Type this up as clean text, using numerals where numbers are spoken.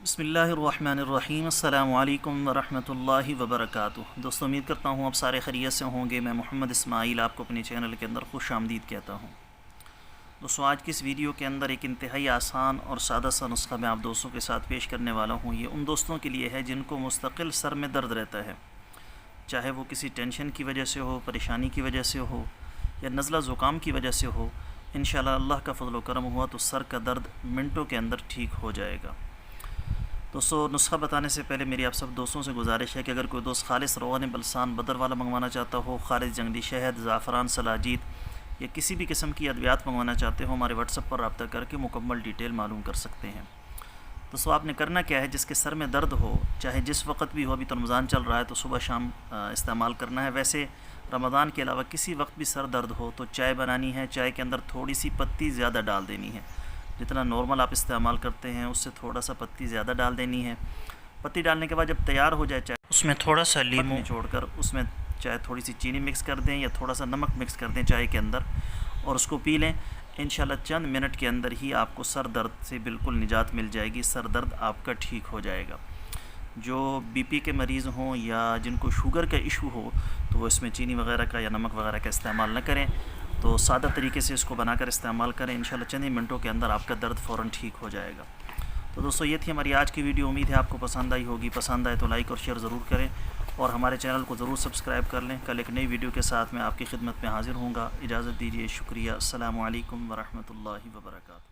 بسم اللہ الرحمن الرحیم۔ السلام علیکم ورحمۃ اللہ وبرکاتہ۔ دوستو امید کرتا ہوں آپ سارے خیریت سے ہوں گے۔ میں محمد اسماعیل آپ کو اپنے چینل کے اندر خوش آمدید کہتا ہوں۔ دوستو آج کی اس ویڈیو کے اندر ایک انتہائی آسان اور سادہ سا نسخہ میں آپ دوستوں کے ساتھ پیش کرنے والا ہوں۔ یہ ان دوستوں کے لیے ہے جن کو مستقل سر میں درد رہتا ہے، چاہے وہ کسی ٹینشن کی وجہ سے ہو، پریشانی کی وجہ سے ہو یا نزلہ زکام کی وجہ سے ہو۔ انشاءاللہ اللہ کا فضل و کرم ہوا تو سر کا درد منٹوں کے اندر ٹھیک ہو جائے گا۔ دوستو نسخہ بتانے سے پہلے میری آپ سب دوستوں سے گزارش ہے کہ اگر کوئی دوست خالص روغن بلسان بدر والا منگوانا چاہتا ہو، خالص جنگلی شہد، زعفران، سلاجید یا کسی بھی قسم کی ادویات منگوانا چاہتے ہو، ہمارے واٹس ایپ پر رابطہ کر کے مکمل ڈیٹیل معلوم کر سکتے ہیں۔ دوستو آپ نے کرنا کیا ہے، جس کے سر میں درد ہو، چاہے جس وقت بھی ہو، ابھی تو رمضان چل رہا ہے تو صبح شام استعمال کرنا ہے۔ ویسے رمضان کے علاوہ کسی وقت بھی سر درد ہو تو چائے بنانی ہے، چائے کے اندر تھوڑی سی پتی زیادہ ڈال دینی ہے، جتنا نارمل آپ استعمال کرتے ہیں اس سے تھوڑا سا پتی زیادہ ڈال دینی ہے۔ پتی ڈالنے کے بعد جب تیار ہو جائے چائے، اس میں تھوڑا سا لیمو نچوڑ کر اس میں چاہے تھوڑی سی چینی مکس کر دیں یا تھوڑا سا نمک مکس کر دیں چائے کے اندر، اور اس کو پی لیں۔ انشاءاللہ چند منٹ کے اندر ہی آپ کو سر درد سے بالکل نجات مل جائے گی، سر درد آپ کا ٹھیک ہو جائے گا۔ جو بی پی کے مریض ہوں یا جن کو شوگر کا ایشو ہو تو وہ اس میں چینی وغیرہ کا یا نمک وغیرہ کا استعمال نہ کریں، تو سادہ طریقے سے اس کو بنا کر استعمال کریں۔ انشاءاللہ چند ہی منٹوں کے اندر آپ کا درد فوراً ٹھیک ہو جائے گا۔ تو دوستو یہ تھی ہماری آج کی ویڈیو، امید ہے آپ کو پسند آئی ہوگی۔ پسند آئے تو لائک اور شیئر ضرور کریں اور ہمارے چینل کو ضرور سبسکرائب کر لیں۔ کل ایک نئی ویڈیو کے ساتھ میں آپ کی خدمت میں حاضر ہوں گا۔ اجازت دیجیے، شکریہ۔ السلام علیکم ورحمۃ اللہ وبرکاتہ۔